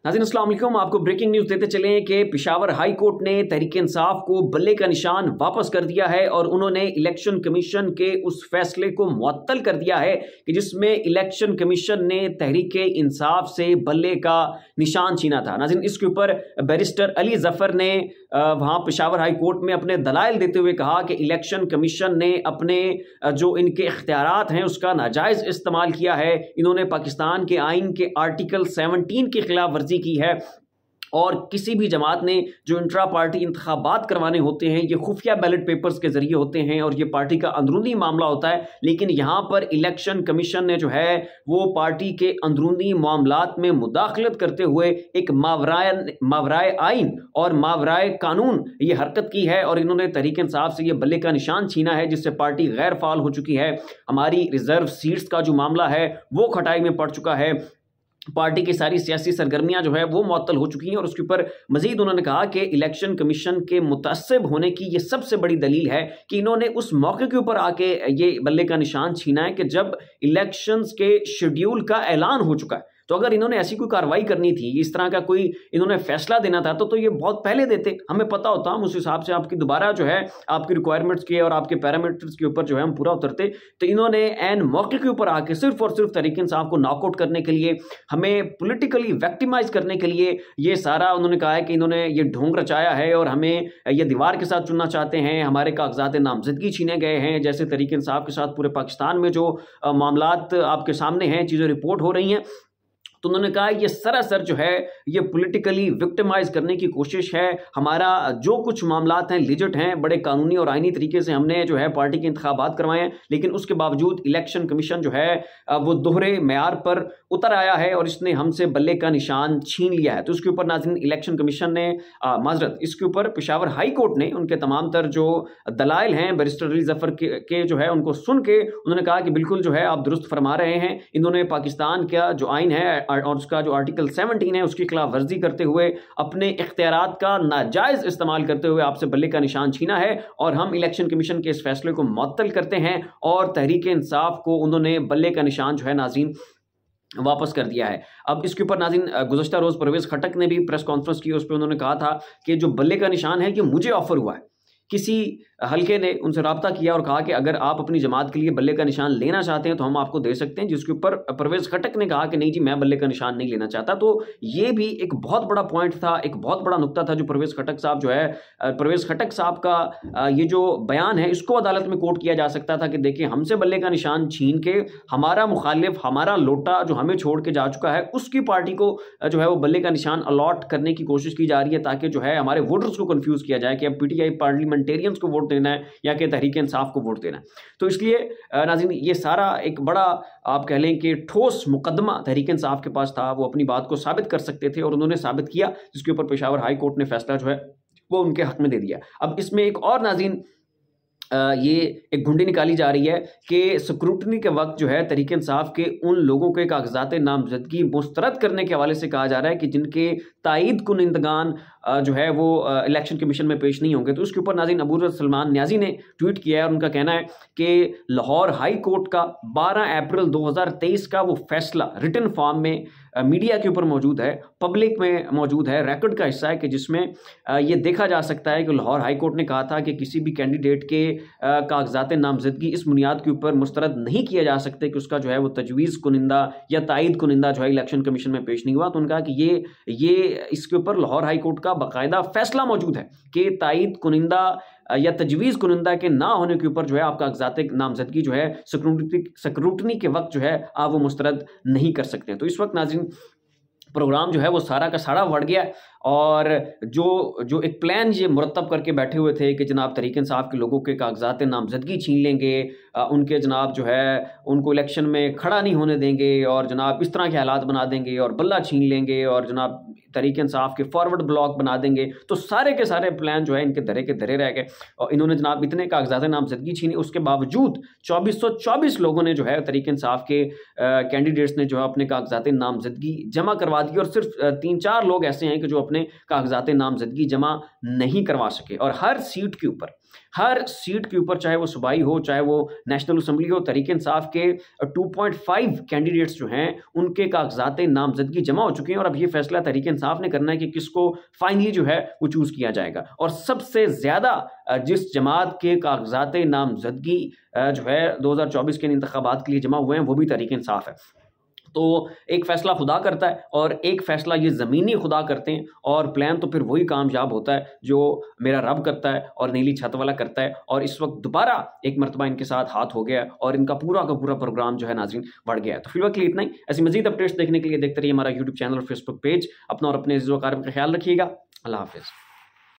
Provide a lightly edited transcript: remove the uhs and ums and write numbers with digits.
नाज़रीन अस्सलाम वालेकुम। आपको ब्रेकिंग न्यूज़ देते चले कि पेशावर हाई कोर्ट ने तहरीक इंसाफ को बल्ले का निशान वापस कर दिया है और उन्होंने इलेक्शन कमीशन के उस फैसले को मुअत्तल कर दिया है कि जिसमें इलेक्शन कमीशन ने तहरीक इंसाफ से बल्ले का निशान छीना था। नाज़रीन इसके ऊपर बैरिस्टर अली जफर ने वहाँ पेशावर हाई कोर्ट में अपने दलाइल देते हुए कहा कि इलेक्शन कमीशन ने अपने जो इनके इख्तियारात हैं उसका नाजायज़ इस्तेमाल किया है। इन्होंने पाकिस्तान के आइन के आर्टिकल 17 की खिलाफ वर्जी की है और किसी भी जमात ने जो इंट्रा पार्टी इंतखाबात करवाने होते हैं ये खुफिया बैलेट पेपर्स के जरिए होते हैं और ये पार्टी का अंदरूनी मामला होता है। लेकिन यहाँ पर इलेक्शन कमीशन ने जो है वो पार्टी के अंदरूनी मामलात में मुदाखलत करते हुए एक मावराए आइन और मावराए कानून ये हरकत की है और इन्होंने तहरीक इंसाफ से ये बल्ले का निशान छीना है, जिससे पार्टी गैर फाल हो चुकी है। हमारी रिजर्व सीट्स का जो मामला है वो खटाई में पड़ चुका है। पार्टी की सारी सियासी सरगर्मियां जो है वो मुअत्तल हो चुकी हैं और उसके ऊपर मजीद उन्होंने कहा कि इलेक्शन कमीशन के मुतअस्सिब होने की ये सबसे बड़ी दलील है कि इन्होंने उस मौके के ऊपर आके ये बल्ले का निशान छीना है कि जब इलेक्शंस के शेड्यूल का ऐलान हो चुका है। तो अगर इन्होंने ऐसी कोई कार्रवाई करनी थी, इस तरह का कोई इन्होंने फैसला देना था तो ये बहुत पहले देते, हमें पता होता, हम उस हिसाब से आपकी दोबारा जो है आपकी रिक्वायरमेंट्स के और आपके पैरामीटर्स के ऊपर जो है हम पूरा उतरते। तो इन्होंने एन मौके के ऊपर आके सिर्फ और सिर्फ तहरीक इंसाफ को नॉकआउट करने के लिए, हमें पॉलिटिकली विक्टिमाइज करने के लिए ये सारा उन्होंने कहा है कि इन्होंने ये ढोंग रचाया है और हमें ये दीवार के साथ चुनना चाहते हैं। हमारे कागजात नामजदगी छीने गए हैं, जैसे तहरीक इंसाफ के साथ पूरे पाकिस्तान में जो मामलात आपके सामने हैं, चीज़ें रिपोर्ट हो रही हैं। तो उन्होंने कहा ये सरासर जो है ये पॉलिटिकली विक्टिमाइज करने की कोशिश है। हमारा जो कुछ मामलात हैं लिजिट हैं, बड़े कानूनी और आईनी तरीके से हमने जो है पार्टी के इंतखाबात करवाए हैं, लेकिन उसके बावजूद इलेक्शन कमीशन जो है वो दोहरे मेयार पर उतर आया है और इसने हमसे बल्ले का निशान छीन लिया है। तो उसके ऊपर नाज़रीन इलेक्शन कमीशन ने माजरत इसके ऊपर पेशावर हाई कोर्ट ने उनके तमाम तर जो दलाइल हैं बैरिस्टर अली जफर के जो है उनको सुन के उन्होंने कहा कि बिल्कुल जो है आप दुरुस्त फरमा रहे हैं। इन्होंने पाकिस्तान का जो आइन है और उसका जो आर्टिकल 17 है उसकी खिलाफ वर्जी करते हुए अपने इख्तियारात का नाजायज इस्तेमाल करते हुए आपसे बल्ले का निशान छीना है और हम इलेक्शन कमीशन के इस फैसले को मुअत्तल करते हैं और तहरीक इंसाफ को उन्होंने बल्ले का निशान जो है नाज़रीन वापस कर दिया है। अब इसके ऊपर नाज़रीन गुज़श्ता रोज़ परवेज़ खटक ने भी प्रेस कॉन्फ्रेंस की, उस पर उन्होंने कहा था कि जो बल्ले का निशान है कि मुझे ऑफर हुआ है। किसी हल्के ने उनसे रब्ता किया और कहा कि अगर आप अपनी जमात के लिए बल्ले का निशान लेना चाहते हैं तो हम आपको दे सकते हैं, जिसके ऊपर परवेज़ खटक ने कहा कि नहीं जी मैं बल्ले का निशान नहीं लेना चाहता। तो ये भी एक बहुत बड़ा पॉइंट था, एक बहुत बड़ा नुक्ता था जो परवेज़ खटक साहब जो है परवेज़ खटक साहब का ये जो बयान है इसको अदालत में कोर्ट किया जा सकता था कि देखिए हमसे बल्ले का निशान छीन के हमारा मुखालिफ, हमारा लोटा जो हमें छोड़ के जा चुका है उसकी पार्टी को जो है वो बल्ले का निशान अलॉट करने की कोशिश की जा रही है ताकि जो है हमारे वोटर्स को कन्फ्यूज़ किया जाए कि अब PTI पार्लियामेंटेरियंस को वोट देना है या कि तहरीक इंसाफ को वोट देना है। तो इसलिए नाज़रीन ये सारा एक बड़ा आप कह लें कि ठोस मुकदमा तहरीक इंसाफ के पास था, वो अपनी बात को साबित कर सकते थे और उन्होंने साबित किया, जिसके ऊपर पेशावर हाई कोर्ट ने फैसला जो है वो उनके हक में दे दिया। अब इसमें एक और नाज़रीन ये एक घुंडी निकाली जा रही है कि स्क्रूटनी के वक्त जो है तहरीक इंसाफ के उन लोगों के कागजात नामजदगी मुस्तरद करने के हवाले से कहा जा रहा है कि जिनके तायद कुनिंदगान जो है वो इलेक्शन कमीशन में पेश नहीं होंगे। तो उसके ऊपर नाज़रीन अबू सलमान न्याजी ने ट्वीट किया है और उनका कहना है कि लाहौर हाई कोर्ट का 12 अप्रैल 2023 का वो फैसला रिटन फॉर्म में मीडिया के ऊपर मौजूद है, पब्लिक में मौजूद है, रिकॉर्ड का हिस्सा है कि जिसमें ये देखा जा सकता है कि लाहौर हाई कोर्ट ने कहा था कि किसी भी कैंडिडेट के कागजात नामजदगी इस बुनियाद के ऊपर मुस्तरद नहीं किया जा सकते कि उसका जो है वो तजवीज़ कुनिंदा या तायद कुनिंदा जो है इलेक्शन कमीशन में पेश नहीं हुआ। तो उनका कि ये इसके ऊपर लाहौर हाई कोर्ट का बाकायदा फैसला मौजूद है कि तायद कुनिंदा या तजवीज़ कुनिंदा के ना होने के ऊपर जो है आपका कागजात नामजदगी जो है स्क्रूटनी के वक्त जो है आप वो मुस्तरद नहीं कर सकते। तो इस वक्त नाज़रीन प्रोग्राम जो है वो सारा का सारा बढ़ गया और जो एक प्लान ये मुरतब करके बैठे हुए थे कि जनाब तहरीक इंसाफ के लोगों के कागजात नामजदगी छीन लेंगे, उनके जनाब जो है उनको इलेक्शन में खड़ा नहीं होने देंगे और जनाब इस तरह के हालात बना देंगे और बल्ला छीन लेंगे और जनाब तहरीक इंसाफ के फॉरवर्ड ब्लॉक बना देंगे। तो सारे के सारे प्लान जो है इनके धरे के धरे रह गए और इन्होंने जनाब इतने कागजात नामजदगी छीनी, उसके बावजूद 2424 लोगों ने जो है तहरीक इंसाफ के कैंडिडेट्स ने जो है अपने कागजात नामजदगी जमा करवा दी और सिर्फ 3-4 लोग ऐसे हैं कि जो अपने कागजात नामजदगी जमा नहीं करवा सके। और हर सीट के ऊपर हर सीट के ऊपर, चाहे वो सूबाई हो चाहे वो नेशनल असम्बली हो, तहरीक इंसाफ के 2.5 कैंडिडेट्स जो हैं उनके कागजात नामजदगी जमा हो चुके हैं और अब ये फैसला तहरीक इंसाफ ने करना है कि किसको फाइनली जो है वो चूज किया जाएगा। और सबसे ज्यादा जिस जमात के कागजात नामजदगी जो है 2024 के इंतखाबात के लिए जमा हुए हैं वो भी तहरीक इंसाफ है। तो एक फैसला खुदा करता है और एक फैसला ये ज़मीनी खुदा करते हैं, और प्लान तो फिर वही कामयाब होता है जो मेरा रब करता है और नीली छत वाला करता है। और इस वक्त दोबारा एक मरतबा इनके साथ हाथ हो गया और इनका पूरा का पूरा प्रोग्राम जो है नाज़रीन बढ़ गया है। तो फिलहाल के लिए इतना ही। ऐसी मजीद अपडेट्स देखने के लिए देखते रहिए हमारा यूट्यूब चैनल और फेसबुक पेज। अपना और अपने अज़ीज़ व अक़ारिब का ख्याल रखिएगा। अल्लाह हाफ़िज़।